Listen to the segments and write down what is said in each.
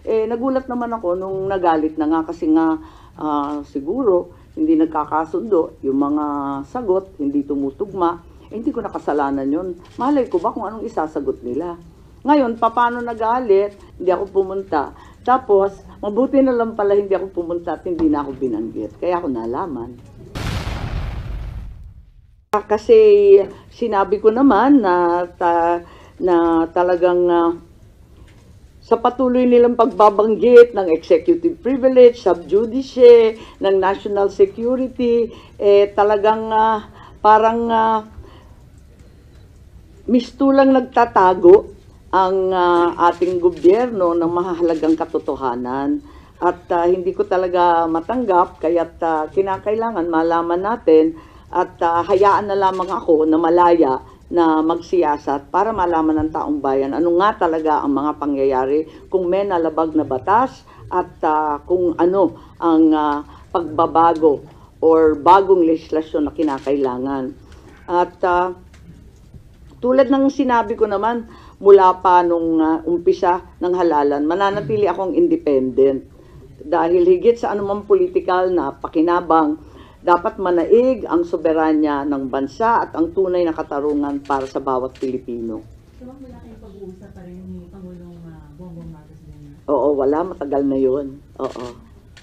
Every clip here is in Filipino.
nagulat naman ako nung nagalit na nga kasi nga siguro hindi nagkakasundo, yung mga sagot hindi tumutugma, hindi ko nakasalanan yun. Malay ko ba kung anong isasagot nila? Ngayon, paano nagalit, hindi ako pumunta. Tapos, mabuti na lang pala hindi ako pumunta at hindi na ako binanggit. Kaya ako nalaman. Kasi sinabi ko naman na talagang sa patuloy nilang pagbabanggit ng executive privilege, sub judice, ng national security, talagang parang mistulang nagtatago ang ating gobyerno ng mahahalagang katotohanan. At hindi ko talaga matanggap, kaya't kinakailangan malaman natin at hayaan na lamang ako na malaya na magsiyasat para malaman ng taong bayan ano nga talaga ang mga pangyayari, kung may nalabag na batas at kung ano ang pagbabago or bagong legislasyon na kinakailangan. At tulad ng sinabi ko naman, mula pa nung umpisa ng halalan, mananatili akong independent. Dahil higit sa anumang politikal na pakinabang, dapat manaig ang soberanya ng bansa at ang tunay na katarungan para sa bawat Pilipino. So, wala kayong pag-uusap pa rin ni Pangulong Bongbong Marcos din? Oo, wala. Matagal na yun. Oo.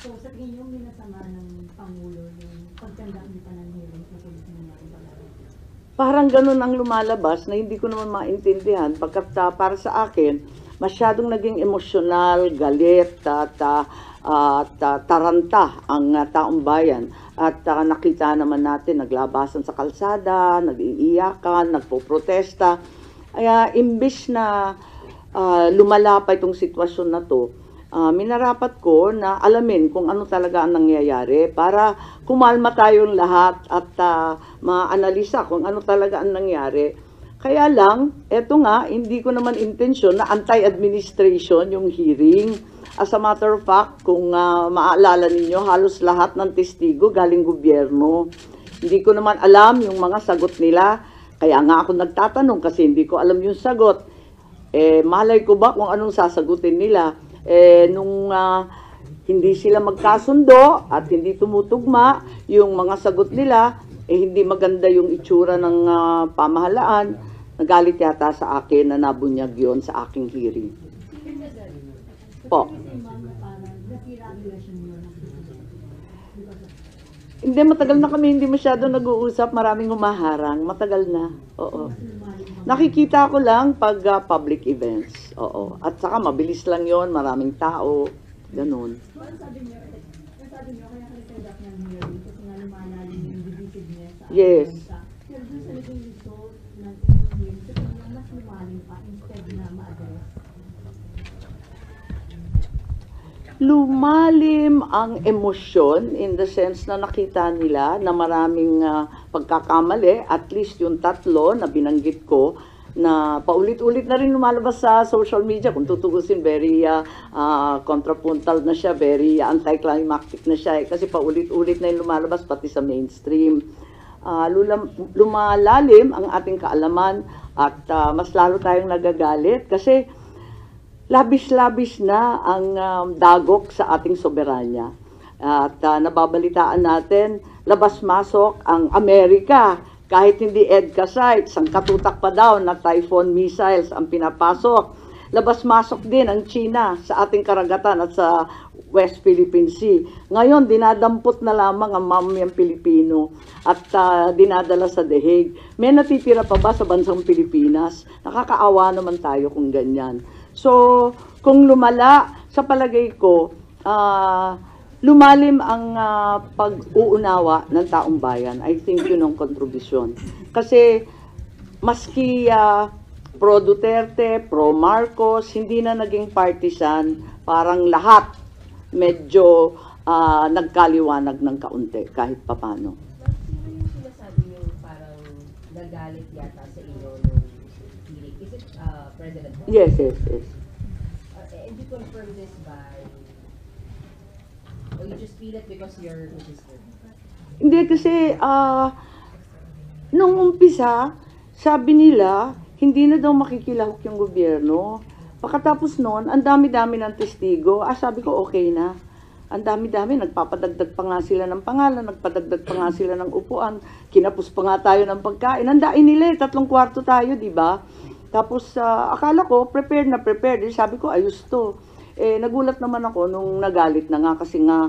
So, sa tingin niyo, minasama ng Pangulo yung pagtanda niyo pa ng hearing sa police ng mga paglalaro? Parang ganun ang lumalabas na hindi ko naman maintindihan. Pagkat para sa akin, masyadong naging emosyonal, galit, at taranta ang taong bayan. At nakita naman natin, naglabasan sa kalsada, nag-iiyakan, nagpo-protesta. Kaya imbis na lumala pa itong sitwasyon na to, minarapat ko na alamin kung ano talaga ang nangyayari para kumalma tayong lahat at maanalisa kung ano talaga ang nangyari. Kaya lang, eto nga, hindi ko naman intensyon na anti-administration yung hearing. As a matter of fact, kung maaalala ninyo, halos lahat ng testigo galing gobyerno. Hindi ko naman alam yung mga sagot nila. Kaya nga ako nagtatanong kasi hindi ko alam yung sagot. Malay ko ba kung anong sasagutin nila? Nung hindi sila magkasundo at hindi tumutugma yung mga sagot nila, hindi maganda yung itsura ng pamahalaan, nagalit yata sa akin na nabunyag yon sa aking hearing. Po. Hindi, matagal na kami hindi masyado nag-uusap, maraming humaharang, matagal na, oo. Nakikita ko lang pag public events, oo. At saka mabilis lang yon, maraming tao, ganun. Yes. Lumalim ang emosyon in the sense na nakita nila na maraming pagkakamali, at least yung tatlo na binanggit ko, na paulit-ulit na rin lumalabas sa social media. Kung tutugusin, very contrapuntal na siya, very anticlimactic na siya. Kasi paulit-ulit na yung lumalabas pati sa mainstream. Lumalalim ang ating kaalaman at mas lalo tayong nagagalit kasi labis-labis na ang dagok sa ating soberanya. At nababalitaan natin, labas-masok ang Amerika. Kahit hindi EDCA sites, ang katutak pa daw na Typhoon missiles ang pinapasok. Labas-masok din ang China sa ating karagatan at sa West Philippine Sea. Ngayon, dinadampot na lamang ang mamayang Pilipino at dinadala sa The Hague. May natitira pa ba sa bansang Pilipinas? Nakakaawa naman tayo kung ganyan. So, kung lumala, sa palagay ko, lumalim ang pag-uunawa ng taong bayan. I think yun ang kontribusyon. Kasi, maski pro Duterte, pro Marcos, hindi na naging partisan, parang lahat medyo nagkaliwanag ng kaunti, kahit papano. Sino yung sinasabi yung parang nagalit yata sa inyo nung hearing? Is it President Bongbong? Yes. And you confirm this by, or you just feel it because you're his sister? Hindi kasi, nung umpisa, sabi nila, hindi na daw makikilahok yung gobyerno. Pagkatapos noon, ang dami-dami ng testigo. Sabi ko, okay na. Ang dami-dami, nagpapadagdag pa nga sila ng pangalan, nagpadagdag pa nga sila ng upuan, kinapos pa nga tayo ng pagkain. Handain nila, 3 kwarto tayo, di ba? Tapos, akala ko, prepared na prepared. Sabi ko, ayos to. Nagulat naman ako nung nagalit na nga kasi nga,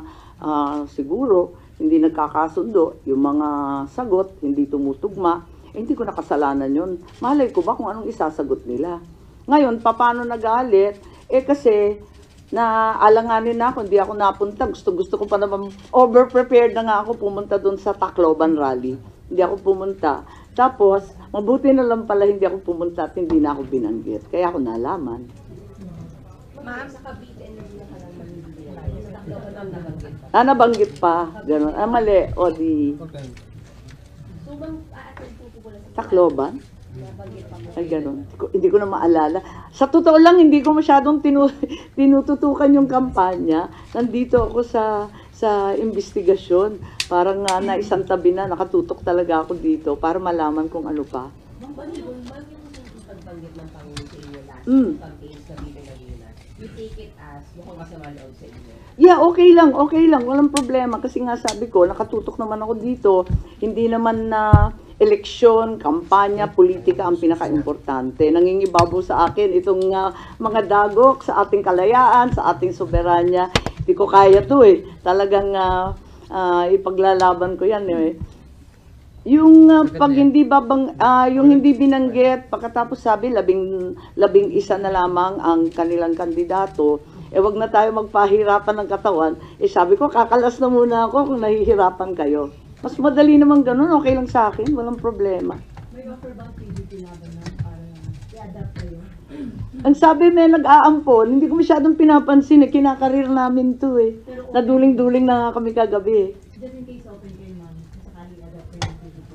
siguro, hindi nagkakasundo, yung mga sagot, hindi tumutugma, hindi ko nakasalanan yun. Malay ko ba kung anong isasagot nila? Ngayon, paano nagalit? Kasi, alanganin na ako, hindi ako napunta. Gusto ko pa naman, over-prepared na nga ako pumunta doon sa Tacloban Rally. Hindi ako pumunta. Tapos, mabuti na lang pala hindi ako pumunta at hindi na ako binanggit. Kaya ako nalaman. Ma'am, sa Cavite, hindi na ka lang manibigyan. Sa Tacloban ang nabanggit pa. Nabanggit pa. Ganon. Mali. O di, So, bang aatin po pala sa Tacloban? nabanggit pa po? Ay, ganon. Hindi ko na maalala. Sa totoo lang, hindi ko masyadong tinututukan yung kampanya. Nandito ako sa investigasyon. Parang naisang tabi na, nakatutok talaga ako dito para malaman kung ano pa. Ma'am, yung pagbanggit ng Pangulo sa inyo last campaigns na Laguna, you take it as mukhang masama loob sa inyo? Yeah, okay lang. Walang problema. Kasi nga sabi ko, nakatutok naman ako dito. Hindi naman na eleksyon, kampanya, politika ang pinaka-importante. Nangingibabaw sa akin itong mga dagok sa ating kalayaan, sa ating soberanya. Hindi ko kaya to Talagang ipaglalaban ko yan Yung pag hindi yung hindi binanggit, pagkatapos sabi 11 na lamang ang kanilang kandidato, wag na tayo magpahirapan ng katawan. Sabi ko, kakalas na muna ako kung nahihirapan kayo. Mas madali naman ganun, okay lang sa akin, walang problema. May offer bang PDP laban na para i-adapt kayo? Ang sabi may nag-aampon, hindi ko masyadong pinapansin kinakarir namin to Naduling-duling na nga kami kagabi Just in case open kayo, ma'am, sakali i-adapt kayo ng PDP.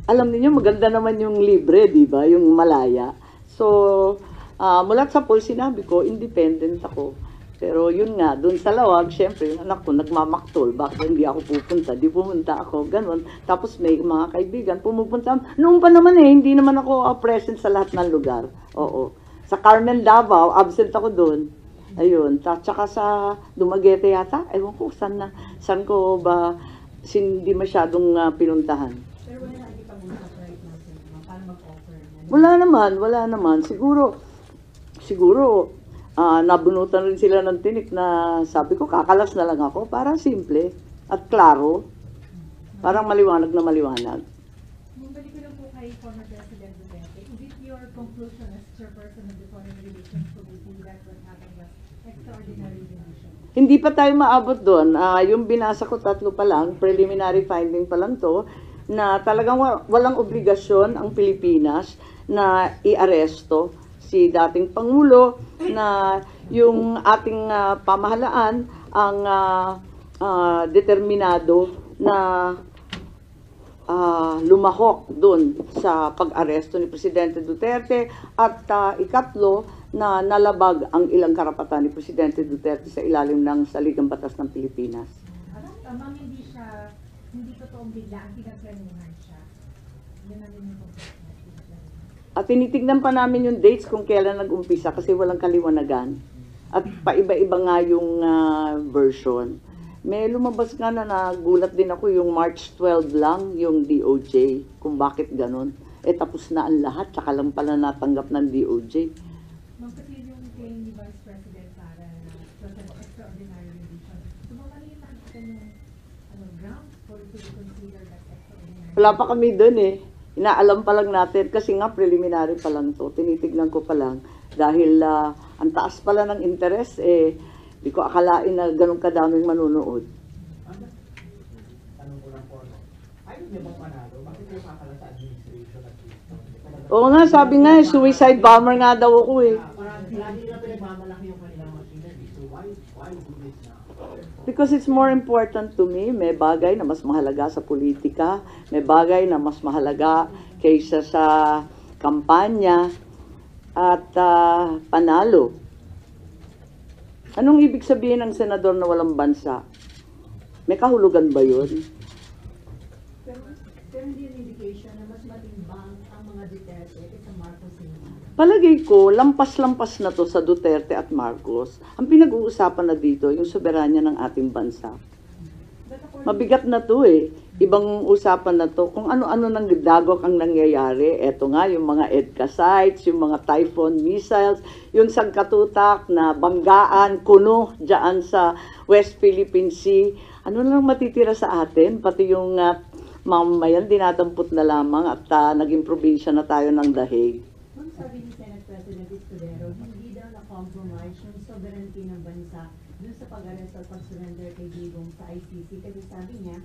Alam niyo maganda naman yung libre, di ba? Yung malaya. So, mula sa poll, sinabi ko, independent ako. Pero yun nga, doon sa lawag, syempre, anak ko, nagmamaktol. Bakit hindi ako pupunta? Di pumunta ako, ganun. Tapos may mga kaibigan, pumupunta. Noong pa naman hindi naman ako present sa lahat ng lugar. Oo. Sa Carmen Davao, absent ako doon. Ayun. Tsaka sa Dumaguete yata, ewan ko, saan ko ba hindi masyadong pinuntahan. Pero wala na ipag-usap right now, sir, ma'am, paano mag-offer? Wala naman. Siguro, nabunutan rin sila ng tinik na sabi ko, kakalas na lang ako. Para simple at klaro. Parang maliwanag na maliwanag. Balik ko lang po kay former President Duterte. Is it your conclusion as chairperson of the Foreign Relations Committee that what happened was extraordinary division? Hindi pa tayo maabot doon. Yung binasa ko 3 pa lang, preliminary finding pa lang to, na talagang walang obligasyon ang Pilipinas na i-aresto si dating Pangulo, na yung ating pamahalaan ang determinado na lumahok doon sa pag-aresto ni Presidente Duterte at ikatlo na nalabag ang ilang karapatan ni Presidente Duterte sa ilalim ng Saligang Batas ng Pilipinas. Ma'am, hindi totoong bigla ang pinagplanuhan siya. Yan ang yung At tinitignan pa namin yung dates kung kailan nag-umpisa kasi walang kaliwanagan. At paiba-iba nga yung version. May lumabas nga na nagulat din ako yung March 12 lang yung DOJ kung bakit ganun. Tapos na ang lahat, tsaka lang pala natanggap ng DOJ. Ma'am, kasi yung claim ni Vice President Sara na extraordinary division. So, ma'am, ano yung nakikita yung grounds for you to consider that extraordinary? Wala pa kami doon Inaalam pa lang natin kasi nga preliminary pa lang to. Tinitignan ko pa lang dahil ang taas pala ng interest di ko akalain na ganun kadaming manunood. Tanong ko lang po, ayaw niyo bang manalo? Bakit kayo kakala sa administration at least? Oo nga, sabi nga suicide bomber nga daw ako Parang lagi na pinagmamalaki yung kanilang machinery. So why do this now? Because it's more important to me. May bagay na mas mahalaga sa politika. May bagay na mas mahalaga kaysa sa kampanya at panalo. Anong ibig sabihin ng senador na walang bansa? May kahulugan ba yun? Pero hindi yung indication na mas matimbang ang mga Duterte kaysa Marcos Sr. Palagay ko, lampas-lampas na to sa Duterte at Marcos. Ang pinag-uusapan na dito, yung soberanya ng ating bansa. Mabigat na to eh. Ibang usapan na to. Kung ano-ano nang dagok ang nangyayari, eto nga, yung mga EDCA sites, yung mga Typhoon missiles, yung sangkatutak na banggaan, kuno, dyan sa West Philippine Sea. Ano lang matitira sa atin? Pati yung mamamayan, dinadampot na lamang at naging probinsya na tayo ng dahig. Ma'am, sabi ni Senate President Escudero, hindi daw na-compromise yung sovereignty ng bansa dun sa pag-arrest at pag-surrender kay Digong sa ICC. Kasi sabi niya,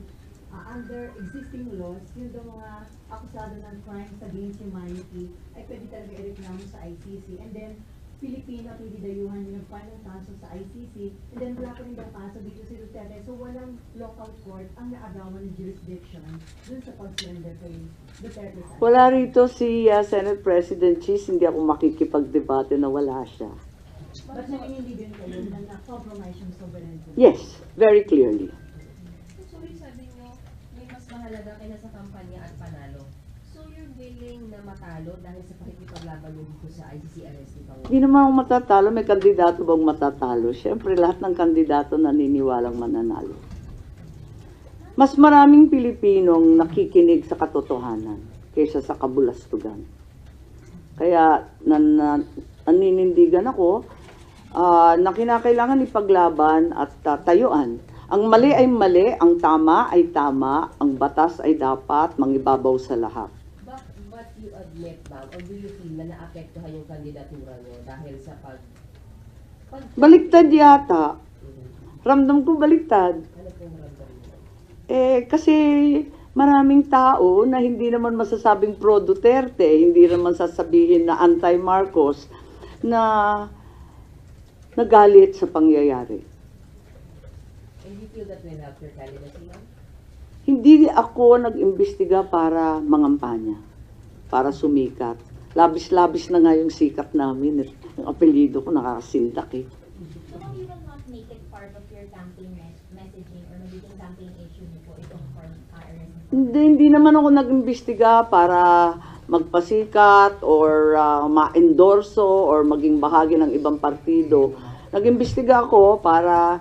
under existing laws, yung daw mga akusado ng crimes against humanity ay pwede talaga i-reklamo sa ICC. And then, Pilipino at hindi dayuhan yung final kaso sa ICC. And then, wala pa rin daw kaso dito si Duterte. So, walang local court ang naagawan ng jurisdiction dun sa pag-surrender kay Duterte sa ICC. Wala rito si Senate President Cheese, hindi ako makikipagdebate na wala siya. But naninilig kayo na na-compromise yung sovereignty. Yes, very clearly. So, yung sabi nyo, may mas mahalaga kaysa sa kampanya at panalo. So, you're willing na matalo dahil sa pakikipaglaban nyo dito sa ICC arrest ni Pangulo? Hindi naman ako matatalo. May kandidato bang matatalo? Siyempre, lahat ng kandidato naniniwalang mananalo. Mas maraming Pilipinong nakikinig sa katotohanan kaysa sa kabulastugan. Kaya naninindigan ako na kinakailangan ipaglaban at tayuan. Ang mali ay mali, ang tama ay tama, ang batas ay dapat mangibabaw sa lahat. But you admit, ma'am, or do you feel na naapektuhan yung kandidatura nyo dahil sa Baliktad yata. Ramdam ko baliktad. Ano pong ramdam mo? Kasi maraming tao na hindi naman masasabing pro Duterte, hindi naman sasabihin na anti-Marcos, na nagalit sa pangyayari. And you feel that will help your candidacy, ma'am? Hindi ako nag-imbestiga para mangampanya, para sumikat. Labis-labis na nga yung sikat namin. Yung apelyido ko nakakasindak eh. So, you will not make it part of your campaign messaging or magiging campaign issue niyo po itong arrest? Hindi naman ako nag-imbestiga para magpasikat or ma-endorso or maging bahagi ng ibang partido. Nag-imbestiga ako para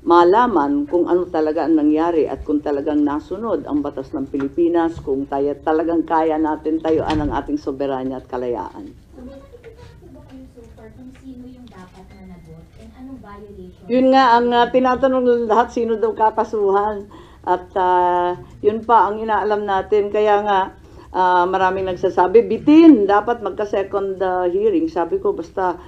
malaman kung ano talaga ang nangyari at kung talagang nasunod ang batas ng Pilipinas, kung talagang kaya natin tayuan ang ating soberanya at kalayaan. So, may nakikita po kayo so far kung sino yung dapat na nagot and anong violation? Yun nga, ang tinatanong ng lahat, sino daw kakasuhan. At yun pa ang inaalam natin. Kaya nga, maraming nagsasabi, bitin, dapat magka-second hearing. Sabi ko, basta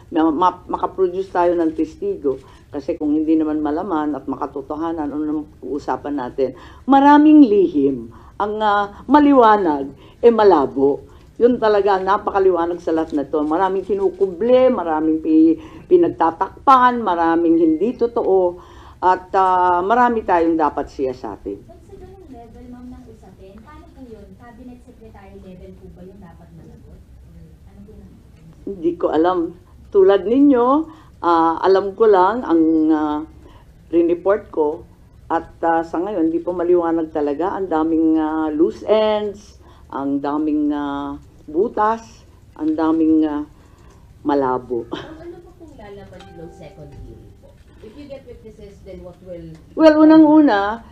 makaproduce tayo ng testigo. Kasi kung hindi naman malaman at makatotohanan, ano naman uusapan natin? Maraming lihim. Ang maliwanag, malabo. Yun talaga, napakaliwanag sa lahat na ito. Maraming kinukuble, maraming pinagtatakpan, maraming hindi totoo. At marami tayong dapat siyasatin. But sa ganung level, ma'am, ng usapin, paano po yun? Cabinet Secretary level po ba yung dapat managot? Ano po yun? Hindi ko alam. Tulad ninyo, alam ko lang ang report ko at sa ngayon, hindi po maliwanag talaga. Ang daming loose ends, ang daming butas, ang daming malabo. Ano po kung lalaman ng second hearing po? If you get witnesses, then what will... Well, unang-una,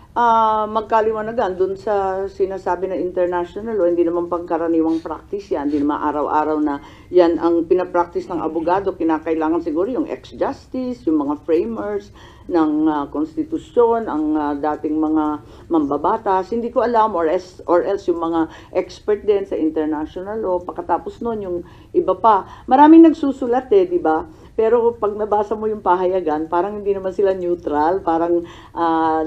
magkaliwanagan dun sa sinasabi na international law, hindi naman pangkaraniwang practice yan, hindi naman araw-araw na yan ang pinapractice ng abogado, kinakailangan siguro yung ex-justice, yung mga framers ng konstitusyon, ang dating mga mambabatas, hindi ko alam, or else yung mga expert din sa international law, pagkatapos nun yung iba pa. Maraming nagsusulat di ba? Pero pag nabasa mo yung pahayagan, parang hindi naman sila neutral, parang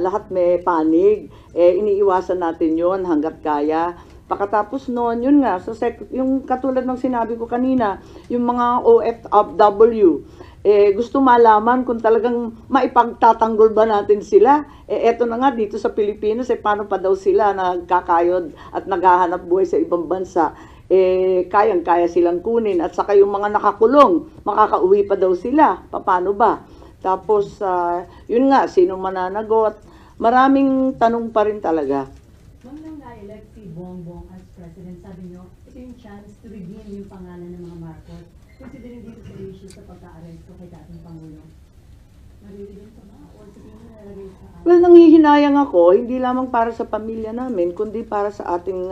lahat may panig. Iniiwasan natin yon hanggat kaya. Pagkatapos noon, yun nga, so yung katulad ng sinabi ko kanina, yung mga OFW, gusto malaman kung talagang maipagtatanggol ba natin sila. Eto na nga dito sa Pilipinas, paano pa daw sila nagkakayod at naghahanap buhay sa ibang bansa. Kayang-kaya silang kunin. At saka yung mga nakakulong, makakauwi pa daw sila. Paano ba? Tapos, yun nga, sino mananagot? Maraming tanong pa rin talaga. Ma'am, nang na-elect si Bongbong as president, sabi nyo, ito yung chance to redeem yung pangalan ng mga Marcos. considering dito sa issue sa pagka-aresto kay dating Pangulo? Naririnig ka ba? O sa tingin mo nalagay sa Well, nanghihinayang ako, hindi lamang para sa pamilya namin, kundi para sa ating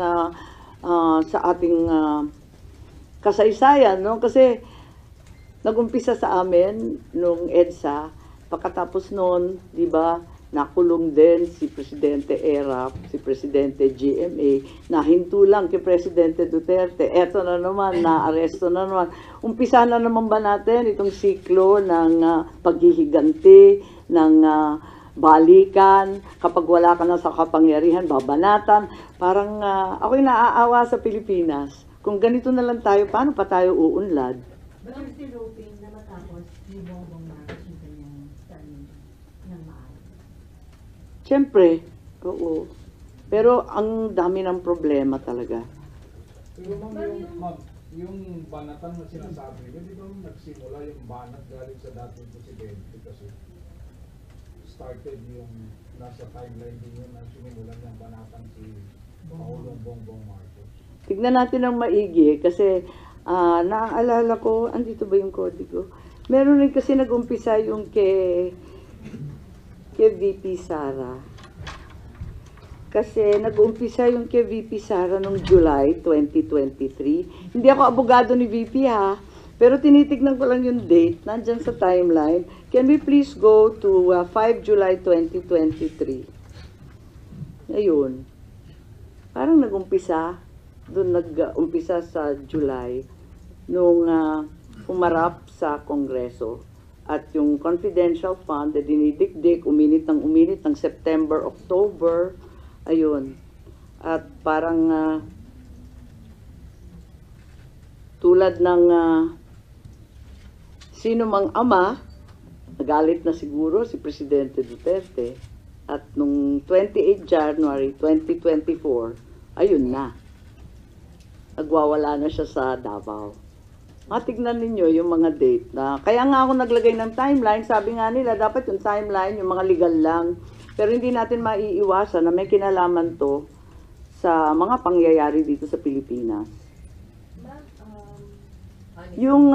kasaysayan, no? Kasi nagumpisa sa amin nung EDSA, pagkatapos noon, di ba, nakulong din si Presidente ERAP, si Presidente GMA, nahinto lang kay Presidente Duterte. Eto na naman, naaresto na naman. Umpisa na naman ba natin itong siklo ng paghihiganti, ng balikan, kapag wala ka na sa kapangyarihan, babanatan. Parang ako'y naaawa sa Pilipinas. Kung ganito na lang tayo, paano pa tayo uunlad? But you're still hoping na matapos ni Bongbong Marcos yung kanyang term ng maaari? Siyempre, oo. Pero ang dami ng problema talaga. Pero yung banatan na sinasabi, di ba nagsimula yung banat galing sa dating presidente kasi started yung nasa timeline din yun na sinimulan yung banatan si Pangulong Bongbong Marcos. Tignan natin ang maigi kasi naaalala ko, andito ba yung kodigo? Meron rin kasi nag-umpisa yung kay VP Sara. Kasi nag-umpisa yung kay VP Sara noong July 2023. Hindi ako abogado ni VP ha, pero tinitignan ko lang yung date, nandyan sa timeline. Can we please go to 5 July 2023? Ayun. Parang nag-umpisa, doon nag-umpisa sa July, nung umarap sa Kongreso. At yung confidential fund na dinidikdik, uminit ng September, October, ayun. At parang tulad ng sino mang ama, nagalit na siguro si Presidente Duterte. At nung 28 January 2024, ayun na. Nagwawala na siya sa Davao. Matignan ninyo yung mga date na, kaya nga ako naglagay ng timeline, sabi nga nila, dapat yung timeline, yung mga legal lang. Pero hindi natin maiiwasan na may kinalaman to sa mga pangyayari dito sa Pilipinas. Yung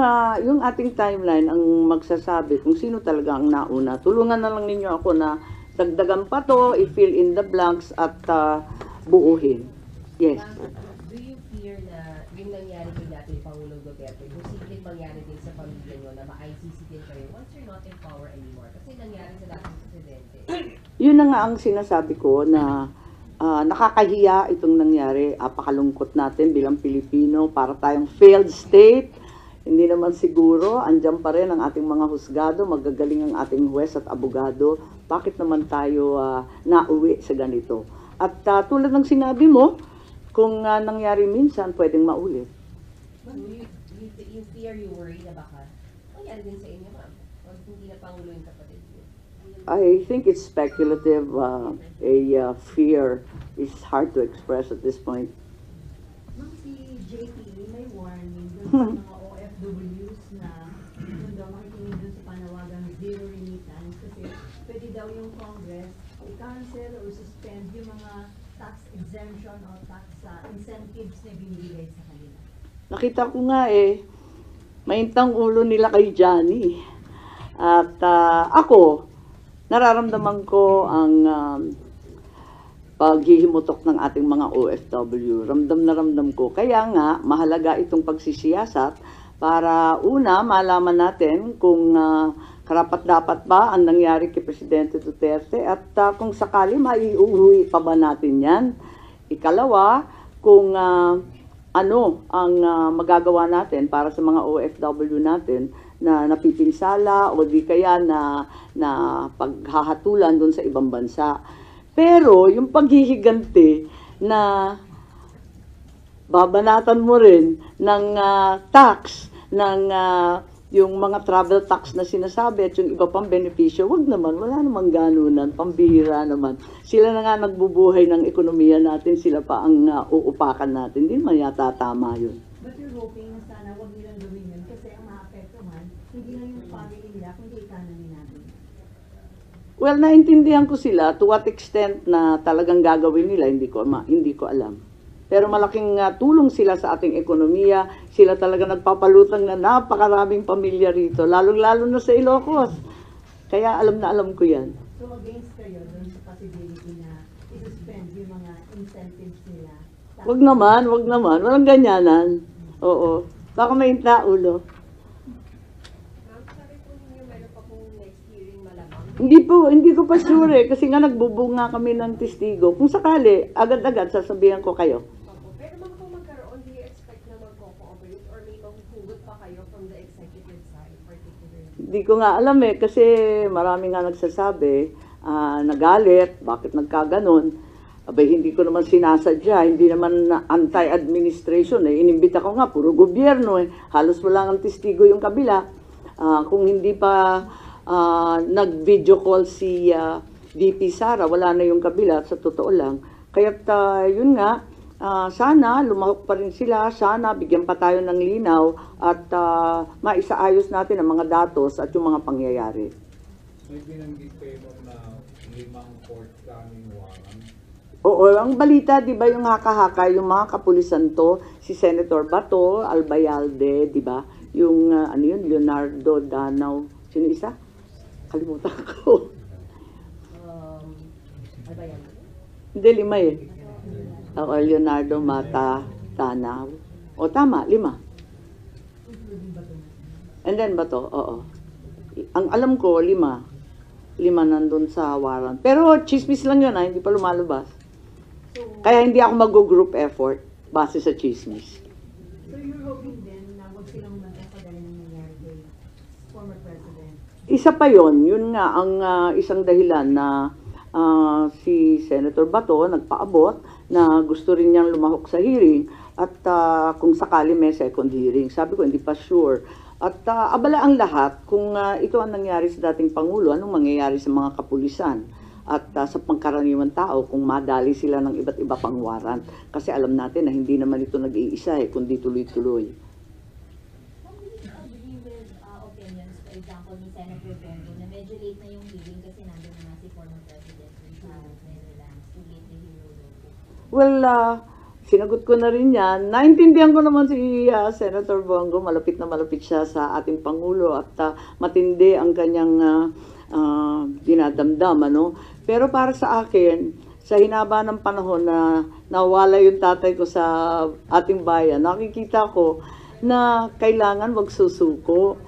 ating timeline ang magsasabi kung sino talaga ang nauna. Tulungan na lang ninyo ako na dagdagan pa to, i-fill in the blanks at buuhin. Yes. Do you fear na yung nangyari kay dating Pangulong Duterte, posibleng mangyari din sa pamilya nyo na ma-ICC din kayo once you're not in power anymore? Kasi nangyari sa dating presidente. Yun na nga ang sinasabi ko na nakakahiya itong nangyari. Apakalungkot natin bilang Pilipino para tayong failed state. Hindi naman siguro, andyan pa rin ang ating mga husgado, magagaling ang ating huwes at abogado. Bakit naman tayo nauwi sa ganito? At tulad ng sinabi mo, kung nangyari minsan, pwedeng maulit. You fear, you worry na baka mangyari din sa inyo, ma'am? Pag hindi na Pangulo yung kapatid niyo. I think it's speculative. Fear is hard to express at this point. Ma'am, si JP may warning dun sa mga OFWs na dun daw makikinig dun sa panawagang zero remittance kasi pwede daw yung Congress i-cancel or suspend yung mga tax exemption o tax incentives na binibigay sa kanila. Nakita ko nga maintang ulo nila kay Johnny. At ako, nararamdaman ko ang paghihimutok ng ating mga OFW. Ramdam na ramdam ko. Kaya nga, mahalaga itong pagsisiyasat para una, malaman natin kung karapat-dapat ba ang nangyari kay Presidente Duterte at kung sakali maiuwi pa ba natin yan. Ikalawa, kung ano ang magagawa natin para sa mga OFW natin na napipinsala o di kaya na paghahatulan doon sa ibang bansa. Pero yung paghihiganti na babanatan mo rin ng tax, ng yung mga travel tax na sinasabi at yung iba pang benepisyo, wag naman, wala namang ganunan, pambihira naman. Sila na nga nagbubuhay ng ekonomiya natin, sila pa ang uupakan natin. Hindi naman yata tama yun. But you're hoping na sana wag nilang gawin yun kasi ang maapektuhan, hindi lang yung family nila, kundi economy natin. Well, naintindihan ko sila to what extent na talagang gagawin nila, hindi ko alam. Pero malaking tulong sila sa ating ekonomiya. Sila talaga nagpapalutang na napakaraming pamilya rito, lalong-lalo na sa Ilocos. Kaya alam na alam ko yan. So against kayo dun sa possibility na i-suspend yung mga incentives nila? Wag naman. Walang ganyanan. Oo. Baka may ulo. Ma'am, sabi po ninyo meron pa pong next hearing malamang. Hindi ko pa sure kasi nga nagbubunga kami ng testigo. Kung sakali, agad-agad sasabihan ko kayo. Opo. Pero ma'am, kung magkaroon, do you expect na mag-cooperate or may mahuhugot pa kayo from the executive side particularly? Hindi ko nga alam kasi marami nga nagsasabi, nagalit, bakit nagkaganon. Abay, hindi ko naman sinasadya, hindi naman anti-administration Inimbita ko nga, puro gobyerno Halos wala ng testigo yung kabila. Kung hindi pa nag-video call si VP Sara, wala na yung kabila, sa totoo lang. Kaya't yun nga, sana lumahok pa rin sila, sana bigyan pa tayo ng linaw at maisaayos natin ang mga datos at yung mga pangyayari. May binanggit kayo na 5 forthcoming warrant. Oo, ang balita, di ba, yung haka-haka, yung mga kapulisan to, si Senator Bato, Albayalde, di ba? Yung, Leonardo Danao, sino isa? Kalimutan ko. Ano ba yan? Hindi, 5 Oo, Leonardo Mata Danao. O, tama, 5. And then Bato, oo. Ang alam ko, 5 nandun sa warrant. Pero chismis lang yun, hindi pa lumalabas. Kaya hindi ako mag-group effort base sa chismis. So you're hoping then na huwag silang mag-epadala ng nangyari kay former president? Isa pa yon, yun nga ang isang dahilan na si Senator Bato nagpaabot na gusto rin niyang lumahok sa hearing at kung sakali may second hearing. Sabi ko, hindi pa sure. At abala ang lahat kung ito ang nangyari sa dating Pangulo, anong mangyayari sa mga kapulisan at sa pangkaraniwan tao kung madali sila ng iba't iba pang warrant. Kasi alam natin na hindi naman ito nag-iisa kundi tuloy-tuloy. Ma'am, will you agree with opinions, for example, ni Senator Bongo na medyo late na yung hearing kasi nandun na nga si former president sa Netherlands, too late na hero daw po? Well, sinagot ko na rin yan. Naintindihan ko naman si Senator Bongo. Malapit na malapit siya sa ating Pangulo at matindi ang kanyang dinadamdam. Pero para sa akin, sa hinaba ng panahon na nawala yung tatay ko sa ating bayan, nakikita ko na kailangan wag susuko.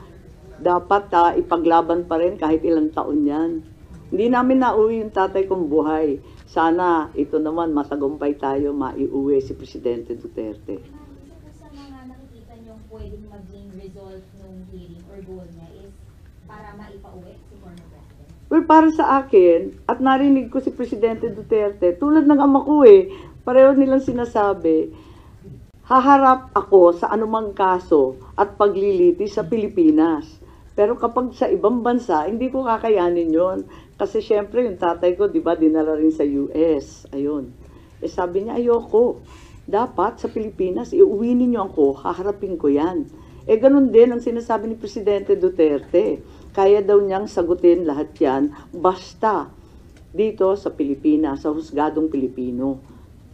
Dapat ipaglaban pa rin kahit ilang taon yan. Hindi namin nauwi yung tatay kong buhay. Sana ito naman matagumpay tayo, maiuwi si Presidente Duterte. Ma'am, isa po sa mga nakikita niyong pwedeng maging result ng hearing or goal niya is para maipauwi si former president? Well, para sa akin, at narinig ko si Presidente Duterte, tulad ng ama ko pareho nilang sinasabi, haharap ako sa anumang kaso at paglilitis sa Pilipinas. Pero kapag sa ibang bansa, hindi ko kakayanin yon. Kasi syempre yung tatay ko, di ba, dinala rin sa US. Ayun. Sabi niya, ayoko. Dapat sa Pilipinas, iuwi ninyo ako, haharapin ko yan. Ganun din ang sinasabi ni Presidente Duterte. Kaya daw niyang sagutin lahat yan basta dito sa Pilipinas, sa husgadong Pilipino.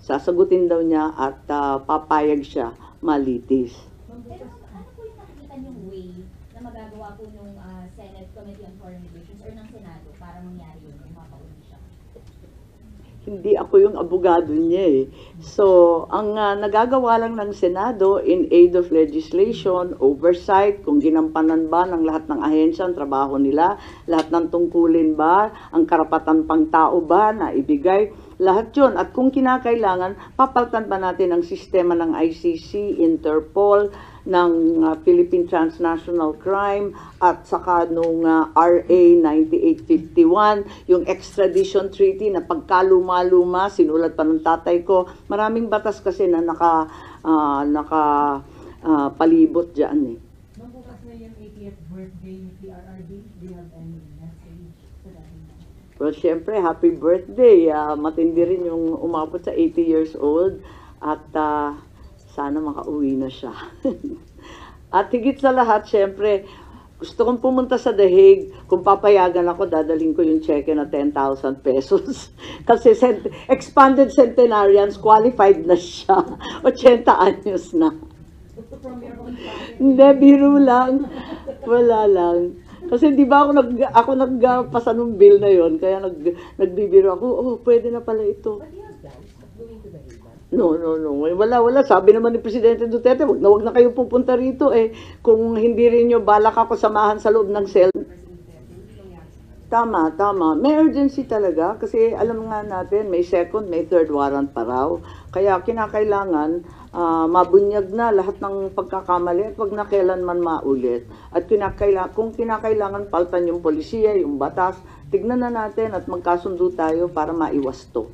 Sasagutin daw niya at papayag siya malitis. Pero ano po yung nakikita niyong way na magagawa po ng Senate Committee on Foreign Relations or ng Senado para mangyari yun, yung mapauwi siya? Hindi ako yung abogado niya So, ang nagagawa lang ng Senado in aid of legislation, oversight, kung ginampanan ba ng lahat ng ahensya ang trabaho nila, lahat ng tungkulin ba, ang karapatan pang tao ba na ibigay, lahat yun. At kung kinakailangan, papalitan ba natin ang sistema ng ICC, Interpol, ng Philippine Transnational Crime at saka nung RA 9851, yung extradition treaty na pagkaluma-luma, sinulat pa ng tatay ko. Maraming batas kasi na palibot dyan Nung bukas na yung 80th birthday ni PRRD, do you have any message sa dahil? Well, syempre, happy birthday. Matindi rin yung umabot sa 80 years old at sana makauwi na siya. At higit sa lahat, syempre, Gusto kong pumunta sa The Hague. Kung papayagan ako, dadalhin ko yung cheque na 10,000 pesos. Kasi expanded centenarians, qualified na siya. 80 anyos na. From your own pocket. Hindi, biro lang. Wala lang. Kasi di ba ako nagpasa ng bill na yon, kaya nagbibiro ako, oh, pwede na pala ito. But you have plans of going to the Hague? No. Wala. Sabi naman ni Presidente Duterte, wag na kayo pupunta rito eh. Kung hindi rin nyo balak ako samahan sa loob ng cell. Tama. May urgency talaga kasi alam nga natin, may second, may third warrant pa raw. Kaya kinakailangan mabunyag na lahat ng pagkakamali at wag na kailanman maulit. At kung kinakailangan paltan yung polisiya, yung batas, tignan na natin at magkasundo tayo para maiwas to.